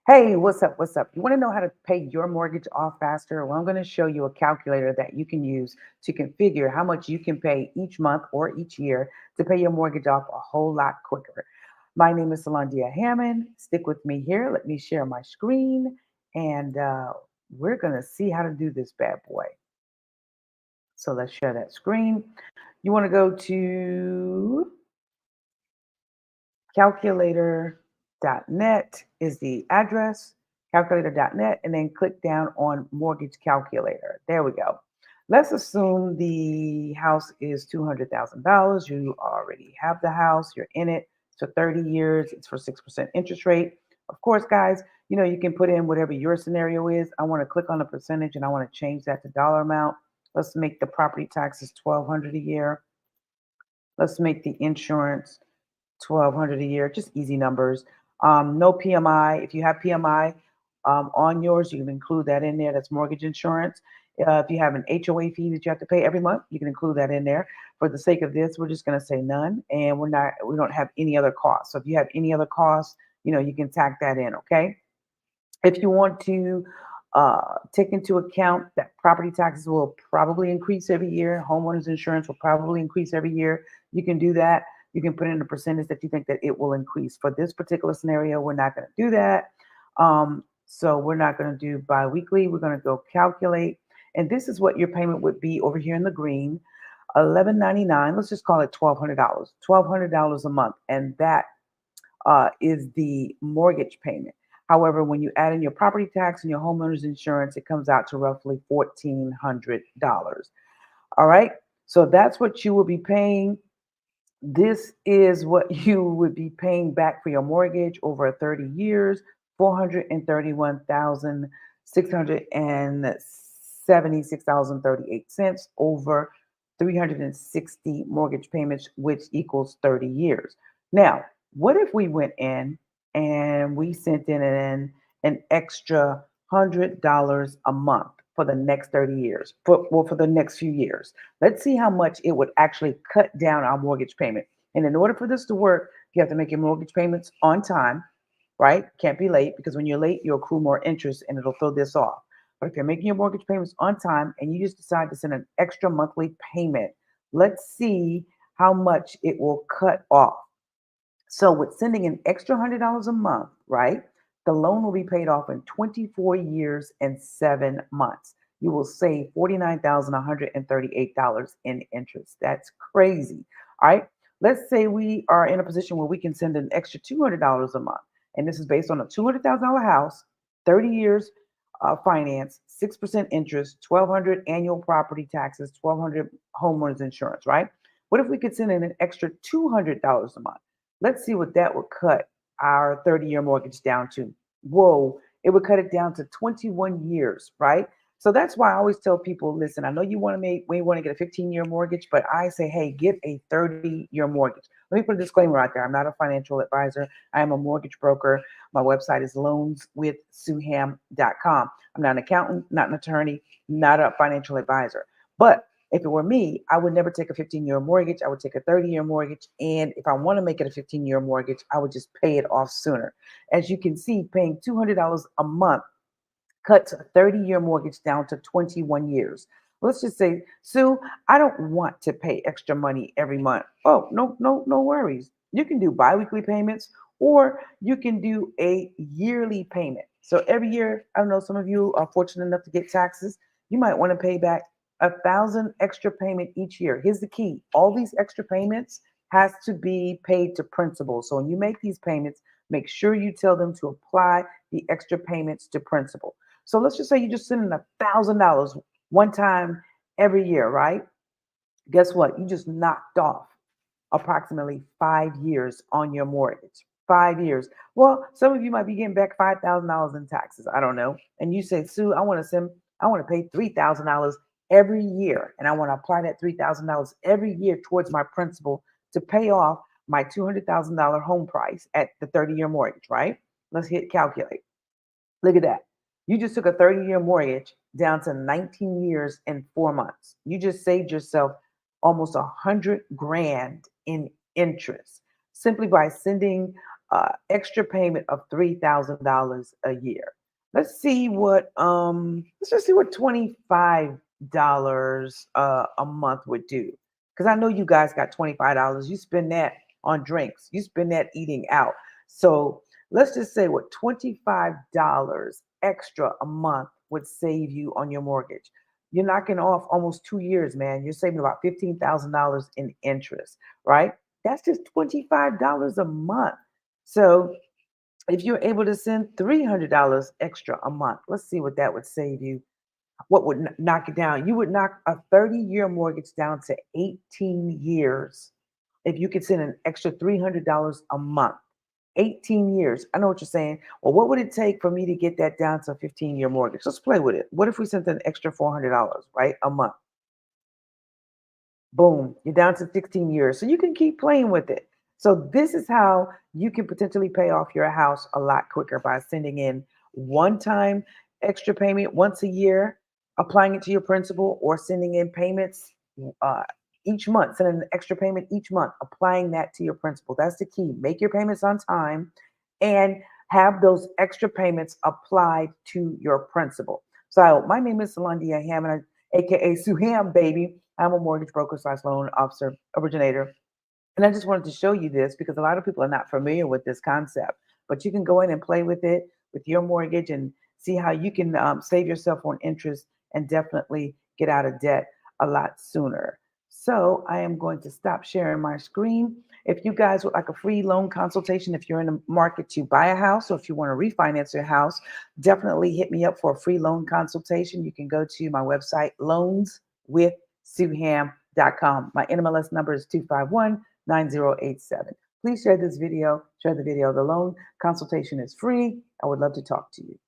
Hey, what's up? What's up? You want to know how to pay your mortgage off faster? Well, I'm going to show you a calculator that you can use to configure how much you can pay each month or each year to pay your mortgage off a whole lot quicker. My name is Salandia Hammond. Stick with me here. Let me share my screen and we're going to see how to do this bad boy. So let's share that screen. You want to go to calculator.net is the address, calculator.net, and then click down on mortgage calculator. There we go. Let's assume the house is $200,000. You already have the house, you're in it. It's for 30 years, it's for 6% interest rate. Of course, guys, you can put in whatever your scenario is. I want to click on the percentage and I want to change that to dollar amount. Let's make the property taxes 1200 a year. Let's make the insurance 1200 a year, just easy numbers. No PMI. If you have PMI on yours, you can include that in there. That's mortgage insurance. If you have an HOA fee that you have to pay every month, you can include that in there. For the sake of this, we're just going to say none, and we don't have any other costs. So if you have any other costs, you can tack that in. Okay. If you want to take into account that property taxes will probably increase every year, homeowners insurance will probably increase every year, you can do that. You can put in a percentage that you think that it will increase. For this particular scenario, we're not going to do that. So we're not going to do biweekly. We're going to go calculate. And this is what your payment would be over here in the green. 1199. Let's just call it $1,200. $1,200 a month. And that is the mortgage payment. However, when you add in your property tax and your homeowner's insurance, it comes out to roughly $1,400. All right. So that's what you will be paying. This is what you would be paying back for your mortgage over 30 years, 431,676.38 over 360 mortgage payments, which equals 30 years. Now, what if we went in and we sent in an extra $100 a month for the next 30 years, for the next few years? Let's see how much it would actually cut down our mortgage payment. And in order for this to work, you have to make your mortgage payments on time, right? Can't be late because when you're late, you accrue more interest and it'll throw this off. But if you're making your mortgage payments on time and you just decide to send an extra monthly payment, let's see how much it will cut off. So with sending an extra $100 a month, right? The loan will be paid off in 24 years and 7 months. You will save $49,138 in interest. That's crazy. All right. Let's say we are in a position where we can send an extra $200 a month. And this is based on a $200,000 house, 30 years finance, 6% interest, 1200 annual property taxes, 1200 homeowners insurance, right? What if we could send in an extra $200 a month? Let's see what that would cut our 30-year mortgage down to. Whoa, it would cut it down to 21 years, right? So that's why I always tell people, listen, I know we want to get a 15-year mortgage, but I say, hey, get a 30-year mortgage. Let me put a disclaimer out there. I'm not a financial advisor. I am a mortgage broker. My website is loanswithsuham.com. I'm not an accountant, not an attorney, not a financial advisor. But if it were me, I would never take a 15-year mortgage. I would take a 30-year mortgage. And if I want to make it a 15-year mortgage, I would just pay it off sooner. As you can see, paying $200 a month cuts a 30-year mortgage down to 21 years. Let's just say, Sue, I don't want to pay extra money every month. Oh, no, no, no worries. You can do biweekly payments or you can do a yearly payment. So every year, I don't know, some of you are fortunate enough to get taxes. You might want to pay back 1,000 extra payment each year. Here's the key. All these extra payments has to be paid to principal. So when you make these payments, make sure you tell them to apply the extra payments to principal. So let's just say you just send in $1,000 one time every year, right? Guess what? You just knocked off approximately 5 years on your mortgage. 5 years. Well, some of you might be getting back $5,000 in taxes. I don't know. And you say, Sue, I want to pay $3,000 every year. And I want to apply that $3,000 every year towards my principal to pay off my $200,000 home price at the 30-year mortgage, right? Let's hit calculate. Look at that. You just took a 30-year mortgage down to 19 years and 4 months. You just saved yourself almost 100 grand in interest simply by sending extra payment of $3,000 a year. Let's just see what $25 a month would do. Because I know you guys got $25. You spend that on drinks, you spend that eating out. So let's just say what $25 extra a month would save you on your mortgage. You're knocking off almost 2 years, man. You're saving about $15,000 in interest, right? That's just $25 a month. So if you're able to send $300 extra a month, let's see what that would save you. What would knock it down? You would knock a 30-year mortgage down to 18 years if you could send an extra $300 a month. 18 years. I know what you're saying. Well, what would it take for me to get that down to a 15-year mortgage? Let's play with it. What if we sent an extra $400, right, a month? Boom, you're down to 16 years. So you can keep playing with it. So this is how you can potentially pay off your house a lot quicker by sending in one time extra payment once a year, applying it to your principal, or sending in payments uh, each month, sending an extra payment each month, applying that to your principal. That's the key. Make your payments on time and have those extra payments applied to your principal. So my name is Solandia Hammond, aka Sue Ham, baby. I'm a mortgage broker slash loan officer originator. And I just wanted to show you this because a lot of people are not familiar with this concept. But you can go in and play with it with your mortgage and see how you can save yourself on interest and definitely get out of debt a lot sooner. So I am going to stop sharing my screen. If you guys would like a free loan consultation, if you're in the market to buy a house or if you want to refinance your house, definitely hit me up for a free loan consultation. You can go to my website, loanswithsuham.com. My NMLS number is 251-9087. Please share this video, share the video. The loan consultation is free. I would love to talk to you.